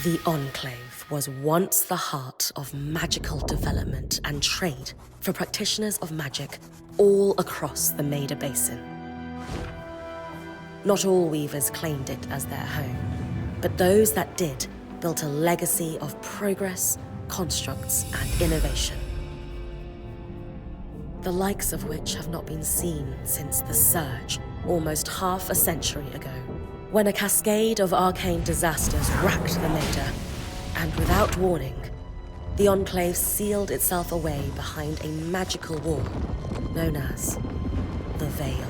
The Enclave was once the heart of magical development and trade for practitioners of magic all across the Maida Basin. Not all weavers claimed it as their home, but those that did built a legacy of progress, constructs, and innovation. The likes of which have not been seen since the Surge, almost half a century ago, when a cascade of arcane disasters racked the Maida, and without warning, the Enclave sealed itself away behind a magical wall known as the Veil.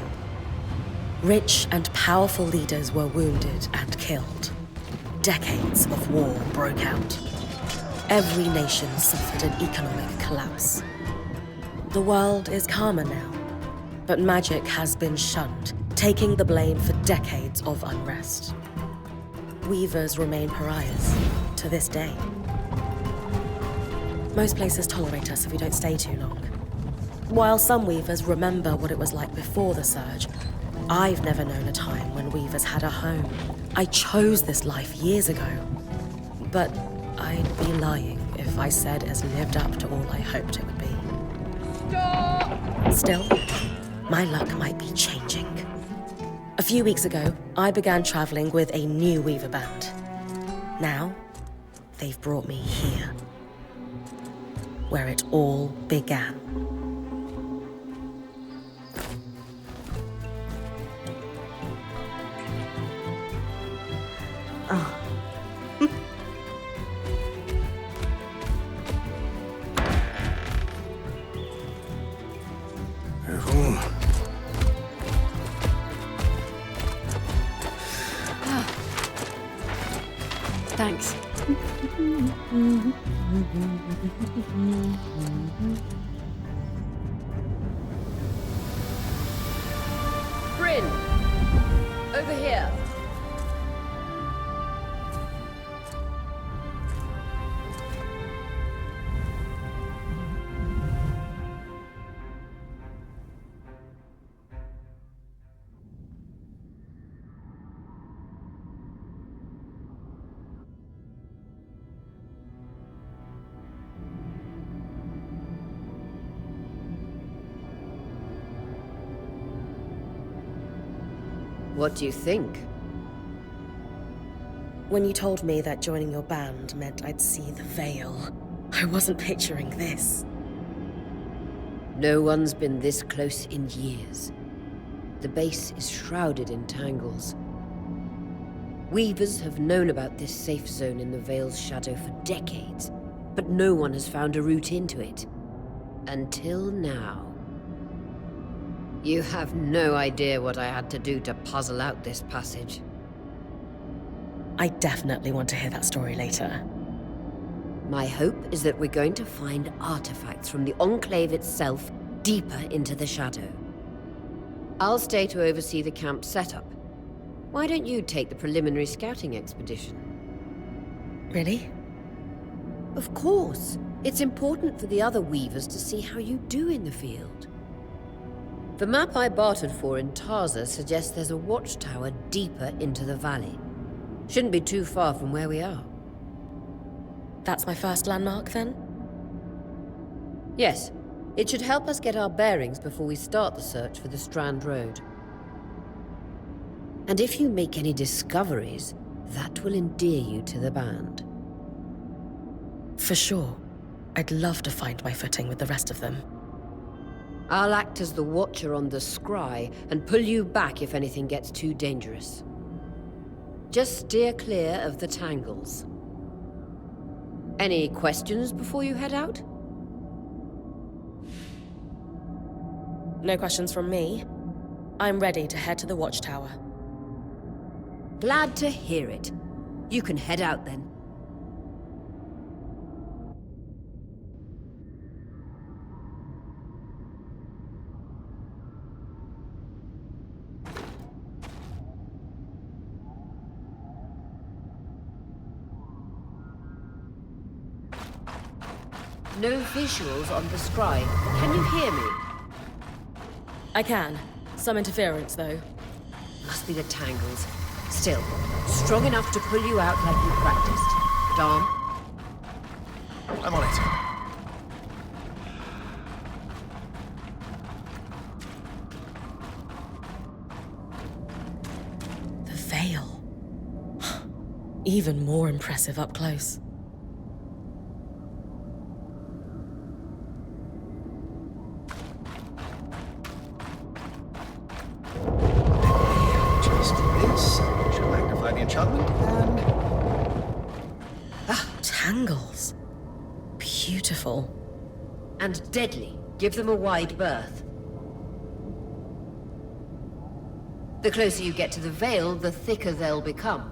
Rich and powerful leaders were wounded and killed. Decades of war broke out. Every nation suffered an economic collapse. The world is calmer now, but magic has been shunned, taking the blame for decades of unrest. Weavers remain pariahs to this day. Most places tolerate us if we don't stay too long. While some weavers remember what it was like before the Surge, I've never known a time when weavers had a home. I chose this life years ago, but I'd be lying if I said it's lived up to all I hoped it would be. Stop! Still, my luck might be changing. A few weeks ago, I began traveling with a new weaver band. Now, they've brought me here, where it all began. Oh. Thanks. Bryn! Over here. What do you think? When you told me that joining your band meant I'd see the Veil, I wasn't picturing this. No one's been this close in years. The base is shrouded in tangles. Weavers have known about this safe zone in the Veil's shadow for decades, but no one has found a route into it. Until now. You have no idea what I had to do to puzzle out this passage. I definitely want to hear that story later. My hope is that we're going to find artifacts from the Enclave itself deeper into the shadow. I'll stay to oversee the camp setup. Why don't you take the preliminary scouting expedition? Really? Of course. It's important for the other weavers to see how you do in the field. The map I bartered for in Tarza suggests there's a watchtower deeper into the valley. Shouldn't be too far from where we are. That's my first landmark, then? Yes. It should help us get our bearings before we start the search for the Strand Road. And if you make any discoveries, that will endear you to the band. For sure. I'd love to find my footing with the rest of them. I'll act as the watcher on the scry and pull you back if anything gets too dangerous. Just steer clear of the tangles. Any questions before you head out? No questions from me. I'm ready to head to the watchtower. Glad to hear it. You can head out then. No visuals on the scry. Can you hear me? I can. Some interference, though. Must be the tangles. Still, strong enough to pull you out like you practiced. Dom? I'm on it. The veil. Even more impressive up close. Just this. Should magnify the enchantment and... Tangles. Beautiful. And deadly. Give them a wide berth. The closer you get to the veil, the thicker they'll become.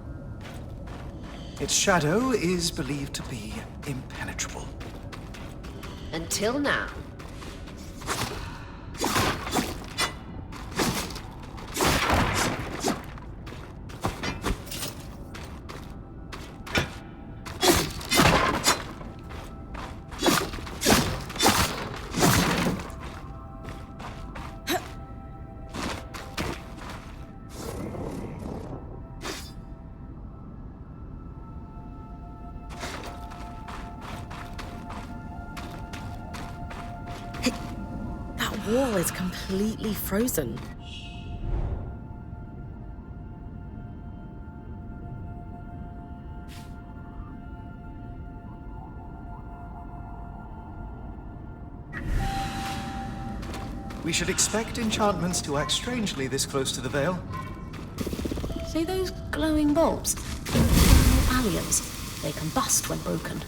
Its shadow is believed to be impenetrable. Until now. That wall is completely frozen. We should expect enchantments to act strangely this close to the veil. See those glowing bulbs? Aliens. They combust when broken.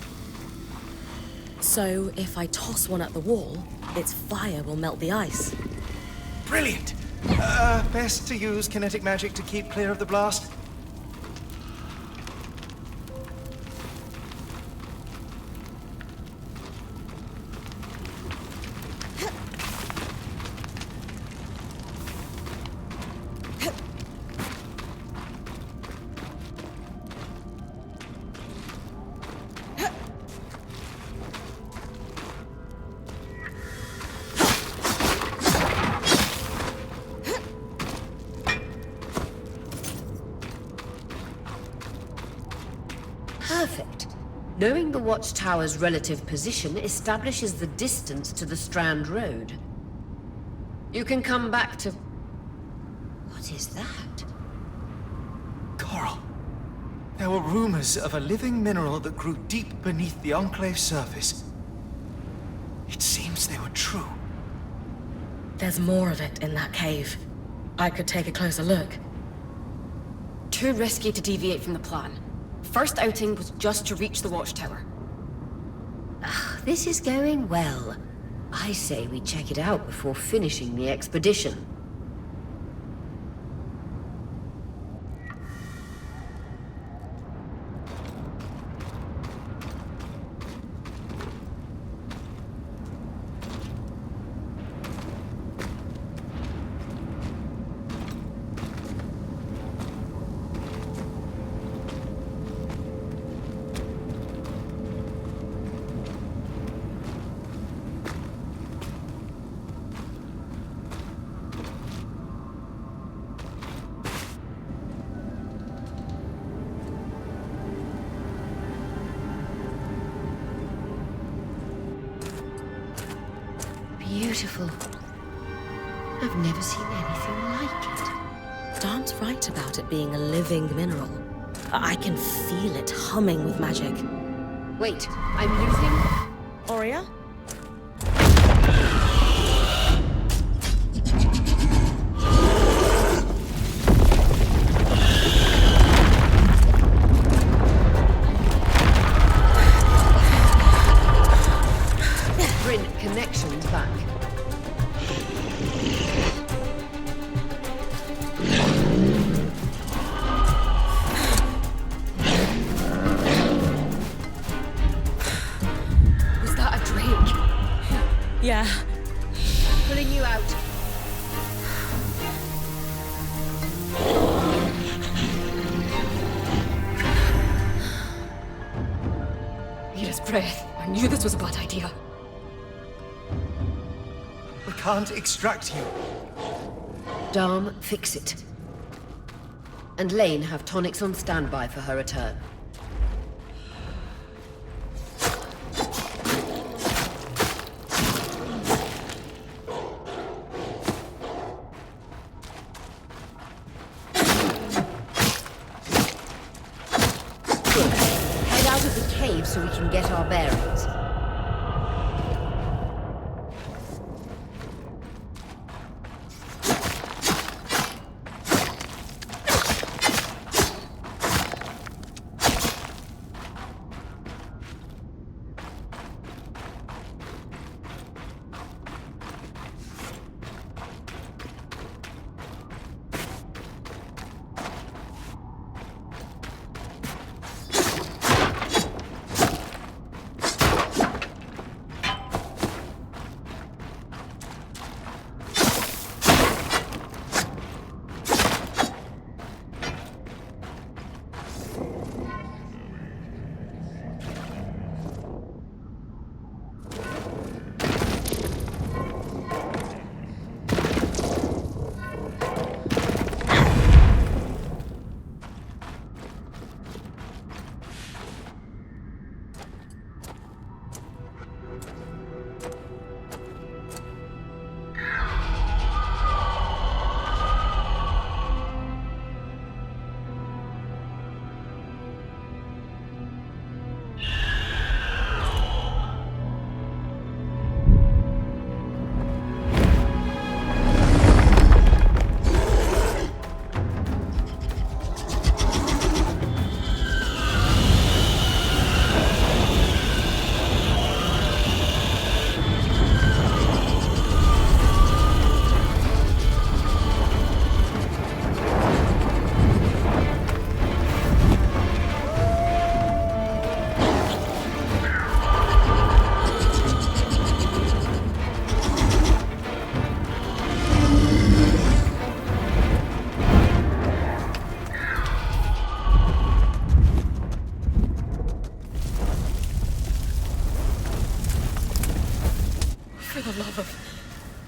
So if I toss one at the wall, its fire will melt the ice. Brilliant! Best to use kinetic magic to keep clear of the blast. Perfect. Knowing the watchtower's relative position establishes the distance to the Strand Road. You can come back to... What is that? Coral. There were rumors of a living mineral that grew deep beneath the Enclave surface. It seems they were true. There's more of it in that cave. I could take a closer look. Too risky to deviate from the plan. First outing was just to reach the watchtower. This is going well. I say we check it out before finishing the expedition. Beautiful. I've never seen anything like it. Dan's right about it being a living mineral. I can feel it humming with magic. Wait, I'm losing... Aurea? Print connections back. Was that a drake? Yeah. Pulling you out. Need his breath. I knew this was a bad idea. We can't extract you. Dom, fix it. And Lane have tonics on standby for her return. so we can get our bearings.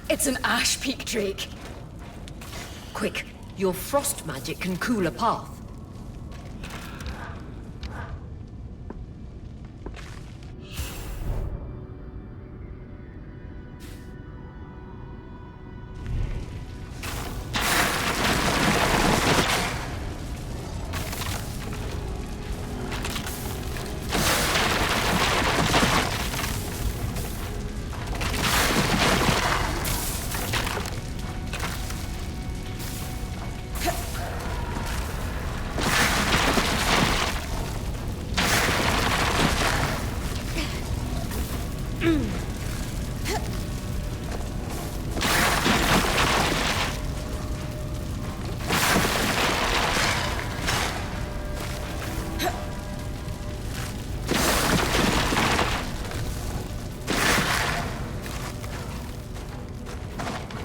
It's an ash peak drake. Quick, your frost magic can cool a path.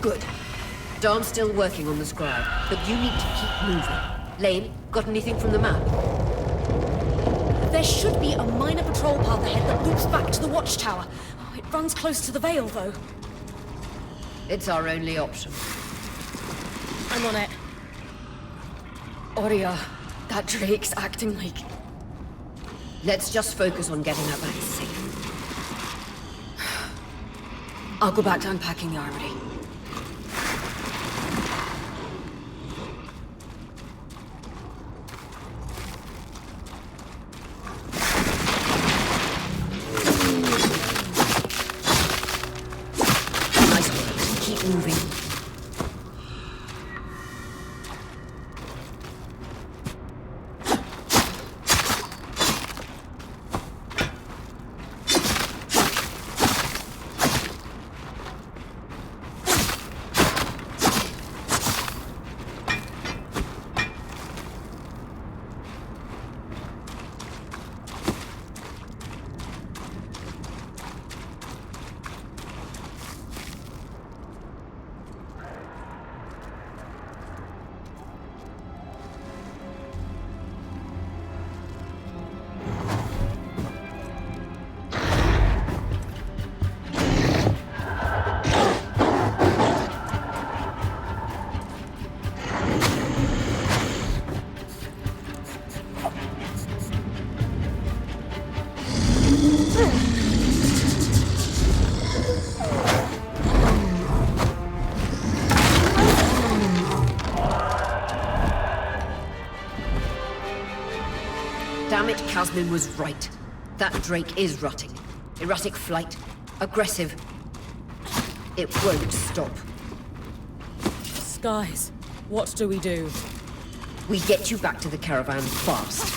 Good. Darn's still working on the scribe, but you need to keep moving. Lane, got anything from the map? There should be a minor patrol path ahead that loops back to the watchtower. Oh, it runs close to the Vale, though. It's our only option. I'm on it. Aurea, that drake's acting like... Let's just focus on getting her back safe. I'll go back to unpacking the armory. Nice work. Keep moving. Damn it, Casmin was right. That Drake is rutting. Erratic flight. Aggressive. It won't stop. Skies, what do we do? We get you back to the caravan fast.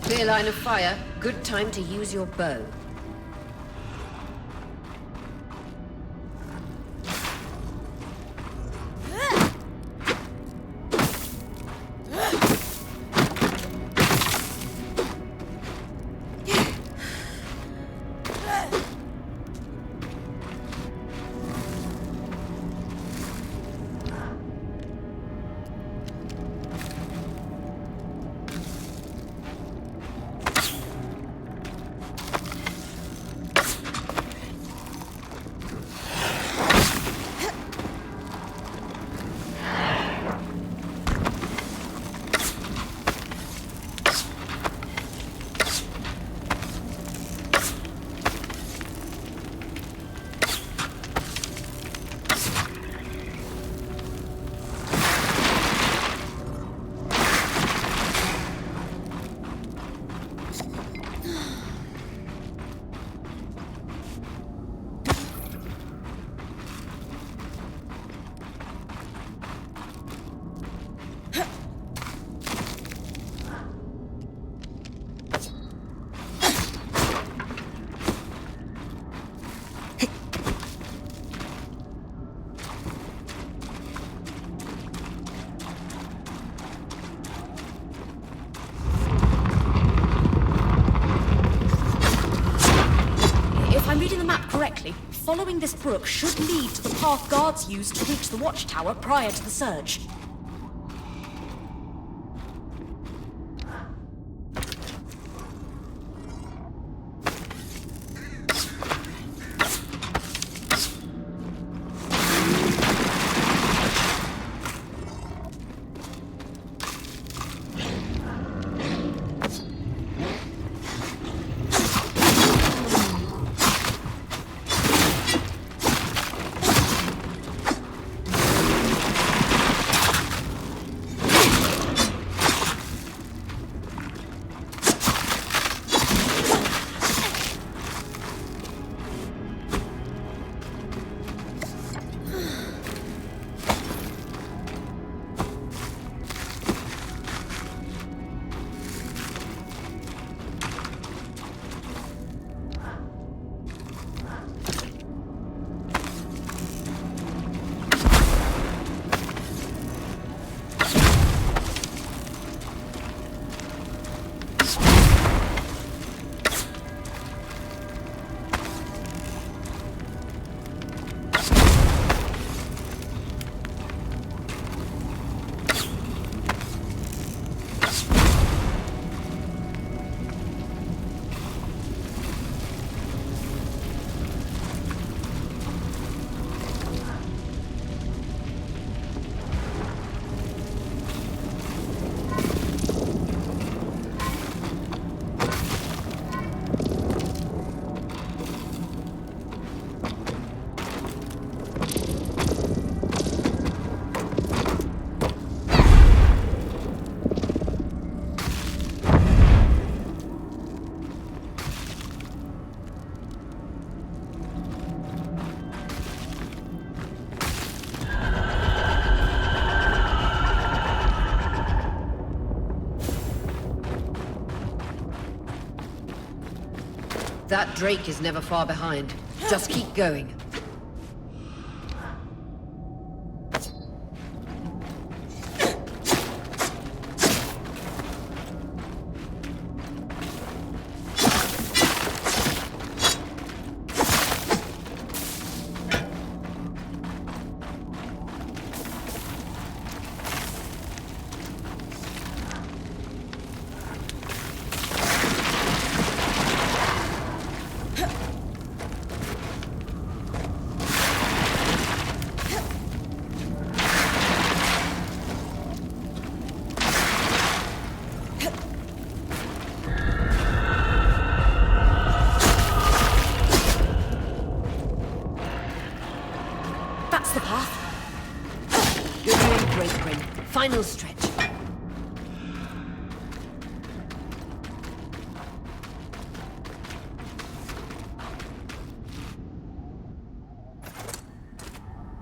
Clear line of fire. Good time to use your bow. Correctly, following this brook should lead to the path guards used to reach the watchtower prior to the surge. That Drake is never far behind. Just keep going. Final stretch.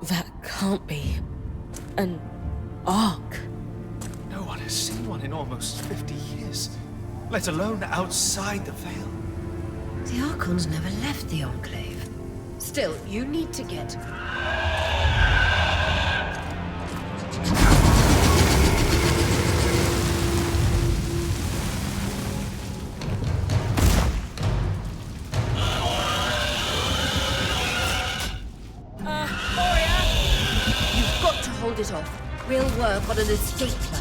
That can't be an arc. No one has seen one in almost 50 years, let alone outside the Veil. The Archons never left the Enclave. Still, you need to get... You've got to hold it off. We'll work on an escape plan.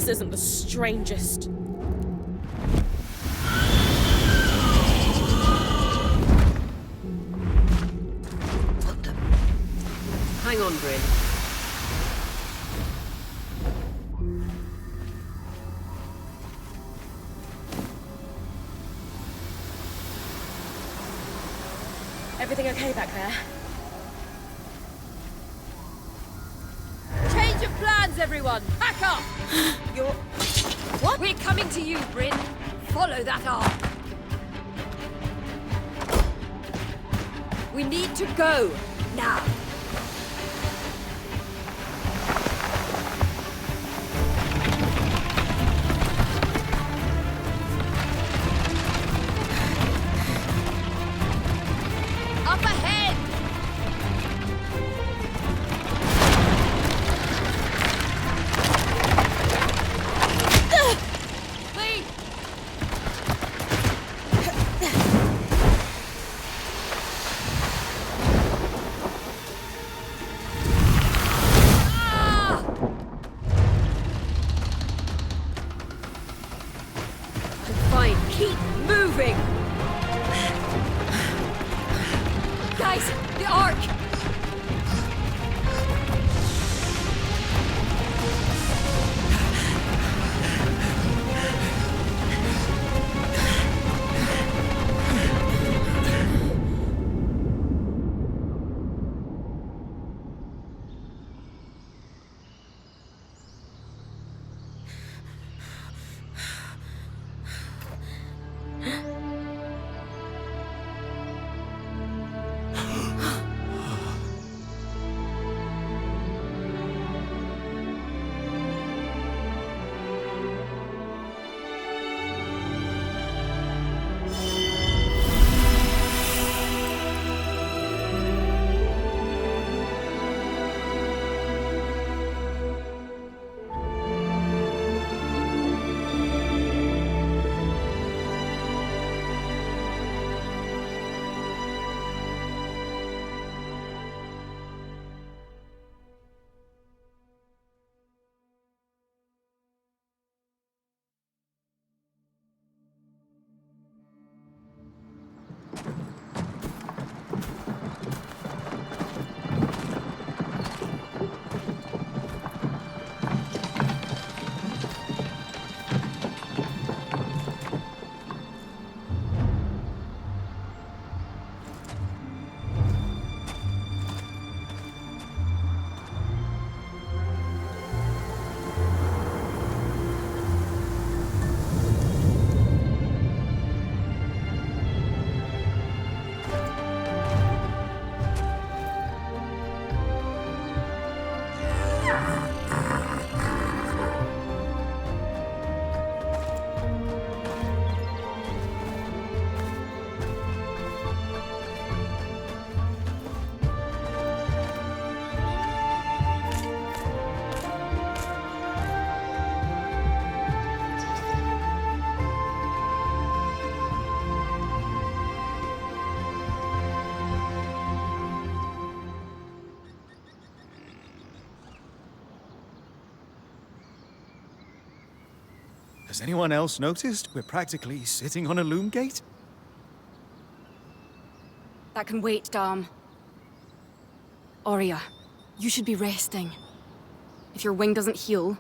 Isn't the strangest. What the... Hang on, Bryn. Everything okay back there? Change of plans, everyone! Pack up! You're... What? We're coming to you, Bryn. Follow that arc. We need to go. Now. Up ahead! Has anyone else noticed we're practically sitting on a loom gate? That can wait, Dom. Aurea, you should be resting. If your wing doesn't heal,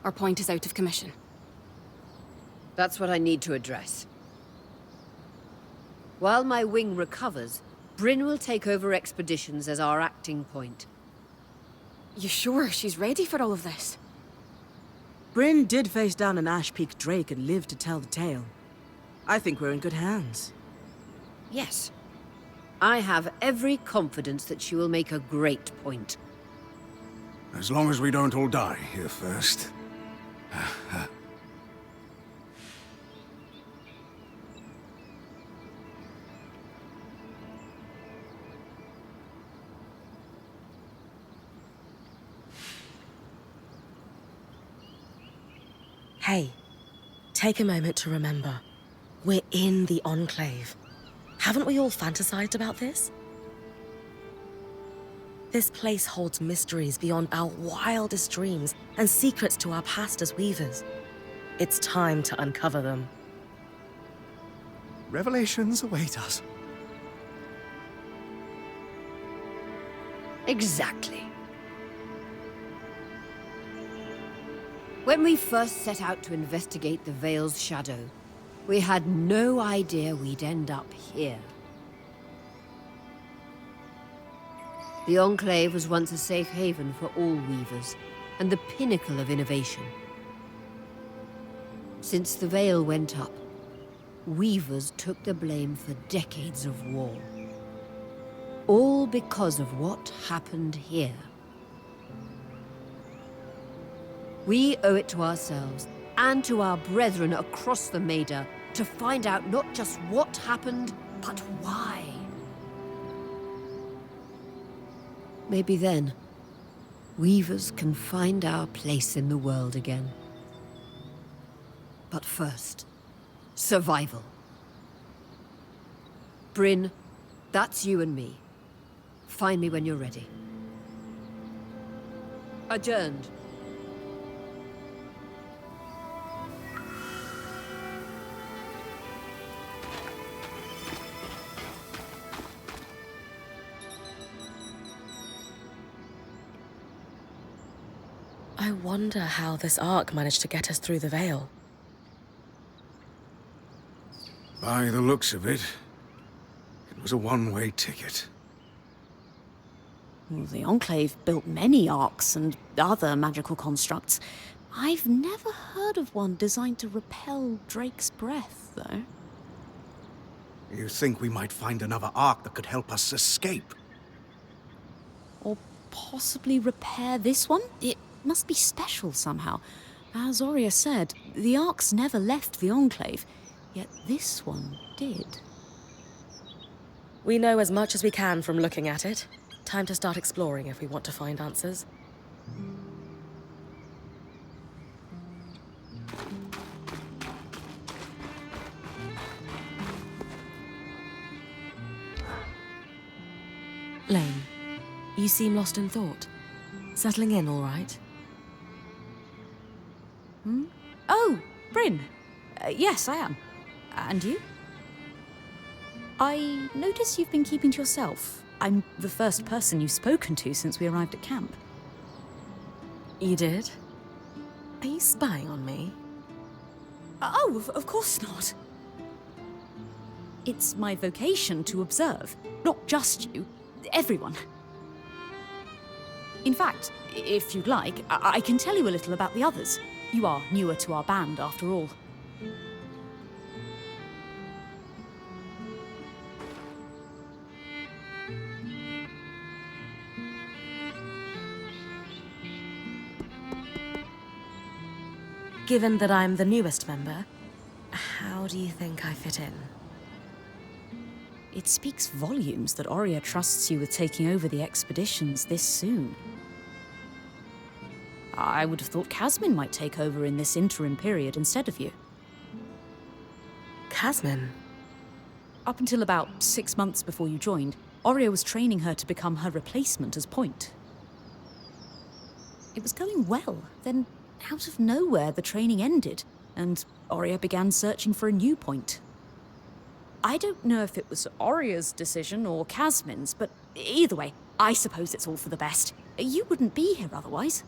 our point is out of commission. That's what I need to address. While my wing recovers, Bryn will take over expeditions as our acting point. You sure she's ready for all of this? Bryn did face down an Ash Peak Drake and lived to tell the tale. I think we're in good hands. Yes. I have every confidence that she will make a great point. As long as we don't all die here first. Hey, take a moment to remember. We're in the Enclave. Haven't we all fantasized about this? This place holds mysteries beyond our wildest dreams and secrets to our past as weavers. It's time to uncover them. Revelations await us. Exactly. When we first set out to investigate the Veil's shadow, we had no idea we'd end up here. The Enclave was once a safe haven for all weavers, and the pinnacle of innovation. Since the Veil went up, weavers took the blame for decades of war. All because of what happened here. We owe it to ourselves and to our brethren across the Maida to find out not just what happened, but why. Maybe then, weavers can find our place in the world again. But first, survival. Bryn, that's you and me. Find me when you're ready. Adjourned. I wonder how this arc managed to get us through the Veil. By the looks of it, it was a one-way ticket. Well, the Enclave built many arcs and other magical constructs. I've never heard of one designed to repel Drake's breath, though. You think we might find another arc that could help us escape? Or possibly repair this one? It must be special somehow. As Aurea said, the arcs never left the Enclave, yet this one did. We know as much as we can from looking at it. Time to start exploring if we want to find answers. Lane, you seem lost in thought. Settling in all right? Oh, Bryn. Yes, I am. And you? I notice you've been keeping to yourself. I'm the first person you've spoken to since we arrived at camp. You did? Are you spying on me? Oh, of course not. It's my vocation to observe. Not just you. Everyone. In fact, if you'd like, I can tell you a little about the others. You are newer to our band, after all. Given that I'm the newest member, how do you think I fit in? It speaks volumes that Aurea trusts you with taking over the expeditions this soon. I would have thought Casmin might take over in this interim period instead of you. Casmin? Up until about 6 months before you joined, Aurea was training her to become her replacement as point. It was going well, then out of nowhere the training ended. and Oria began searching for a new point. I don't know if it was Oria's decision or Casmin's, but either way, I suppose it's all for the best. You wouldn't be here otherwise.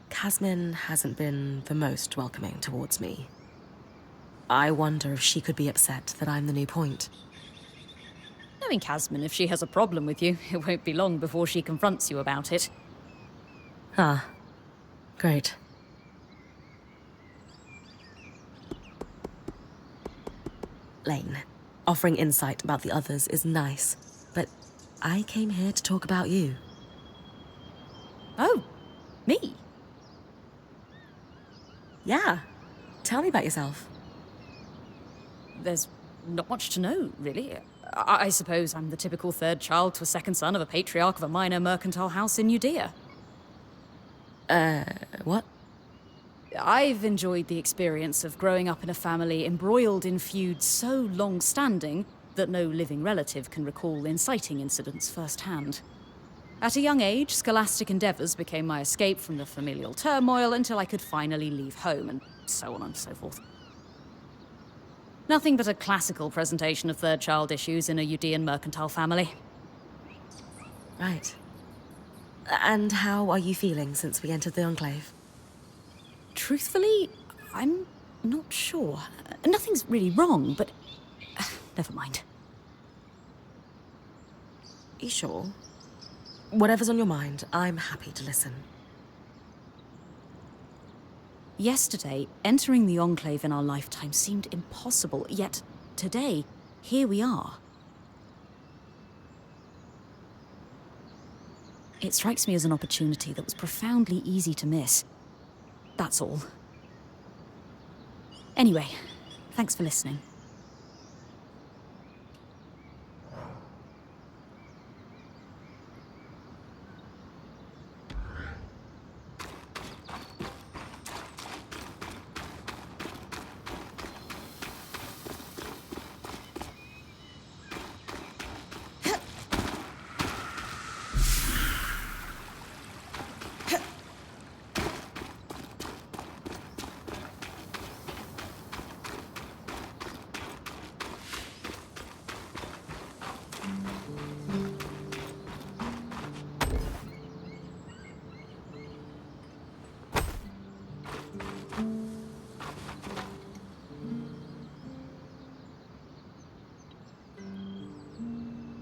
Casmin hasn't been the most welcoming towards me. I wonder if she could be upset that I'm the new point. Knowing Casmin, if she has a problem with you, it won't be long before she confronts you about it. Ah, great. Lane, offering insight about the others is nice, but I came here to talk about you. Oh, me? Yeah, tell me about yourself. There's not much to know, really. I suppose I'm the typical third child to a second son of a patriarch of a minor mercantile house in Judea. What? I've enjoyed the experience of growing up in a family embroiled in feuds so long-standing that no living relative can recall inciting incidents firsthand. At a young age, scholastic endeavours became my escape from the familial turmoil until I could finally leave home, and so on and so forth. Nothing but a classical presentation of third child issues in a Judean mercantile family. Right. And how are you feeling since we entered the Enclave? Truthfully, I'm not sure. Nothing's really wrong, but never mind. You sure? Whatever's on your mind, I'm happy to listen. Yesterday, entering the Enclave in our lifetime seemed impossible, yet today, here we are. It strikes me as an opportunity that was profoundly easy to miss. That's all. Anyway, thanks for listening.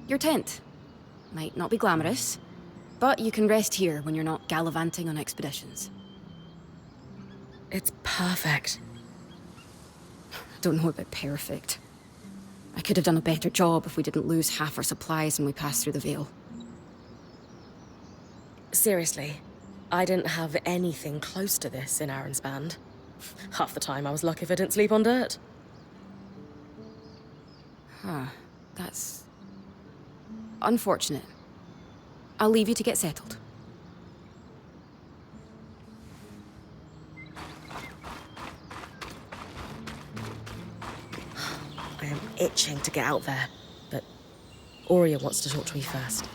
Your tent. Might not be glamorous, but you can rest here when you're not gallivanting on expeditions. It's perfect. Don't know about perfect. I could have done a better job if we didn't lose half our supplies when we passed through the Veil. Seriously, I didn't have anything close to this in Aaron's band. Half the time I was lucky if I didn't sleep on dirt. Huh. That's unfortunate. I'll leave you to get settled. I am itching to get out there, but Aurea wants to talk to me first.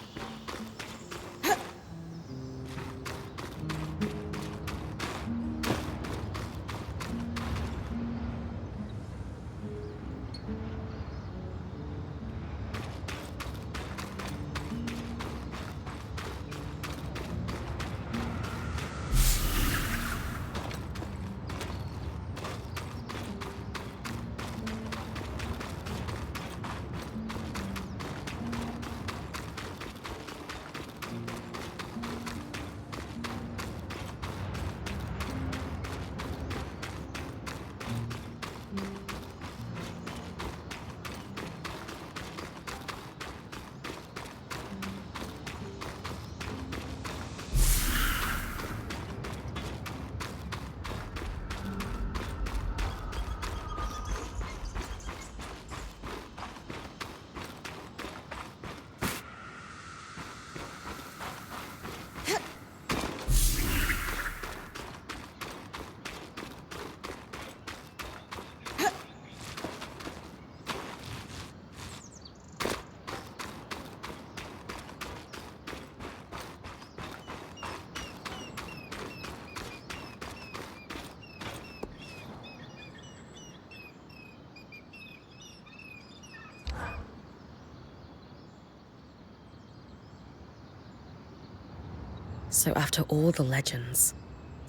So after all the legends,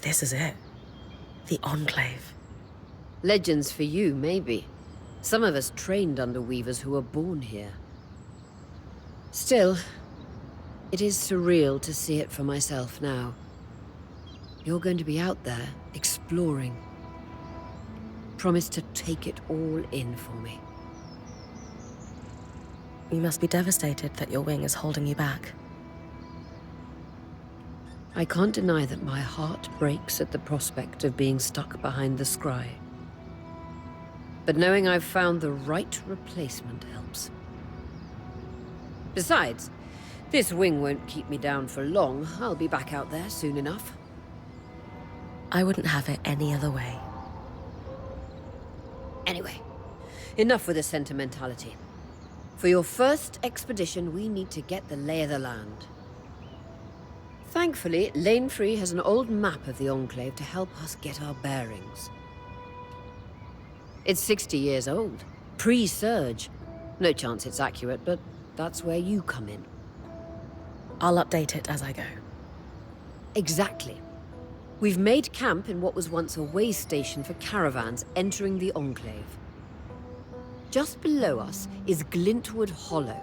this is it. The Enclave. Legends for you, maybe. Some of us trained under weavers who were born here. Still, it is surreal to see it for myself now. You're going to be out there, exploring. Promise to take it all in for me. You must be devastated that your wing is holding you back. I can't deny that my heart breaks at the prospect of being stuck behind the scry. But knowing I've found the right replacement helps. Besides, this wing won't keep me down for long. I'll be back out there soon enough. I wouldn't have it any other way. Anyway, enough with the sentimentality. For your first expedition, we need to get the lay of the land. Thankfully, Lane Free has an old map of the Enclave to help us get our bearings. It's 60 years old, pre-Surge. No chance it's accurate, but that's where you come in. I'll update it as I go. Exactly. We've made camp in what was once a way station for caravans entering the Enclave. Just below us is Glintwood Hollow,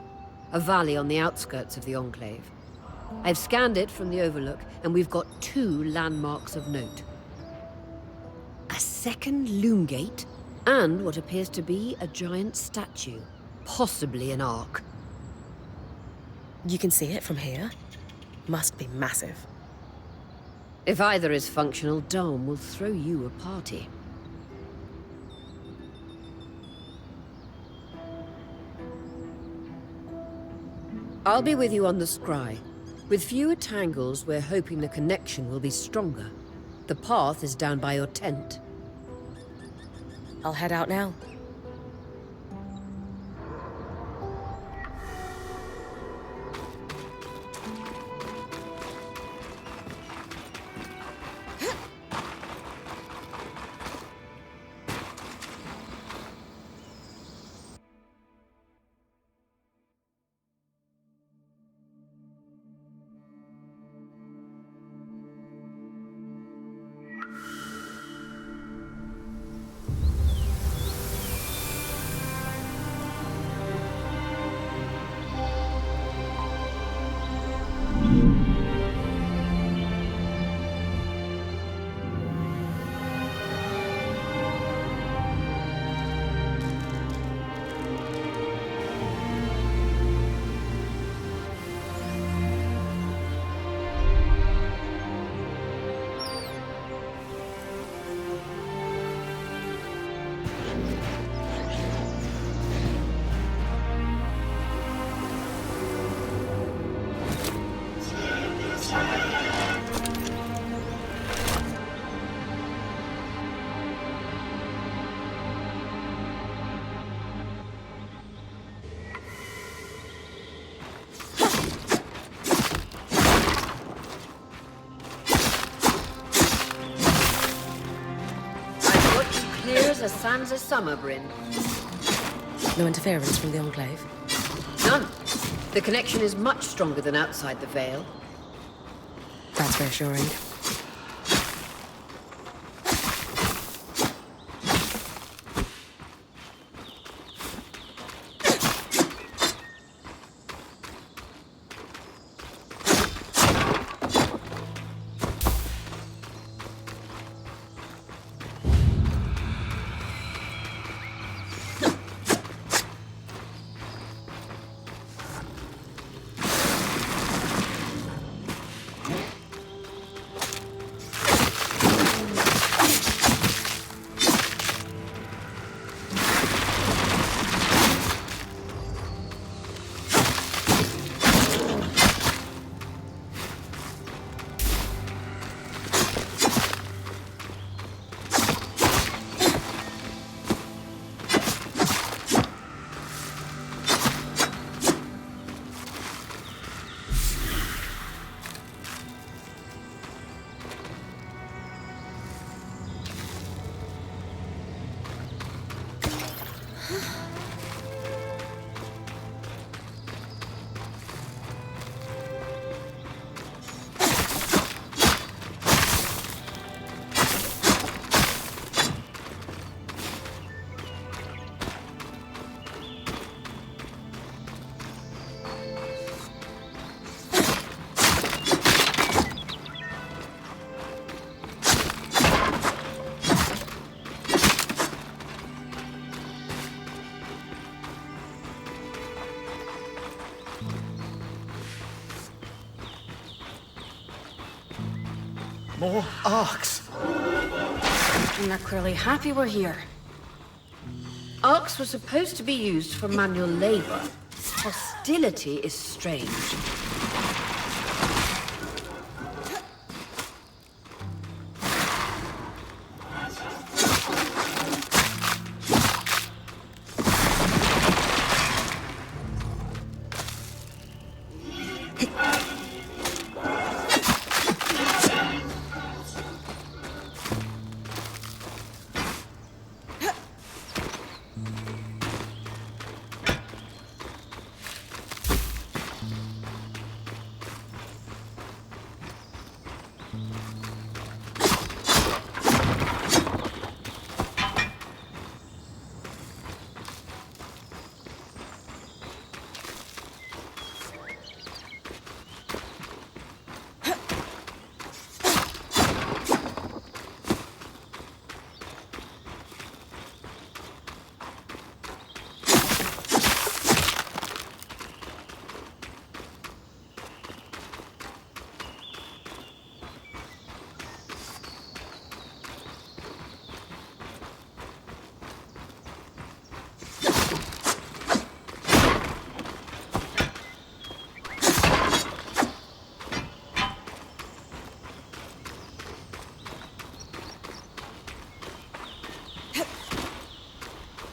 a valley on the outskirts of the Enclave. I've scanned it from the overlook, and we've got 2 landmarks of note. A second loom gate, and what appears to be a giant statue, possibly an ark. You can see it from here? Must be massive. If either is functional, Dom will throw you a party. I'll be with you on the scry. With fewer tangles, we're hoping the connection will be stronger. The path is down by your tent. I'll head out now. Here's a Sansa summer, Bryn. No interference from the Enclave? None. The connection is much stronger than outside the Vale. That's reassuring. More arcs. And they're clearly happy we're here. Arcs were supposed to be used for manual labor. Hostility is strange.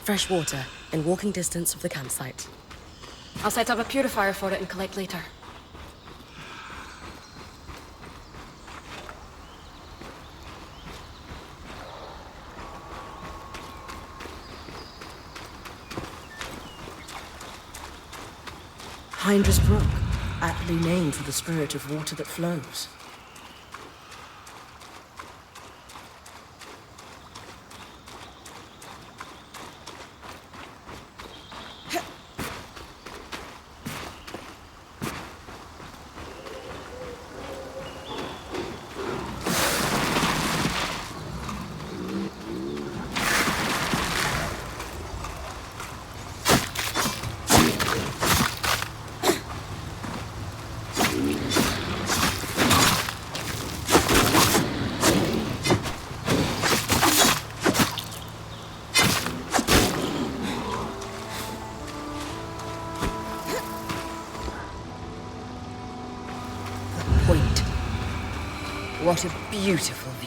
Fresh water, in walking distance of the campsite. I'll set up a purifier for it and collect later. Hindress Brook, aptly named for the spirit of water that flows. What a beautiful view.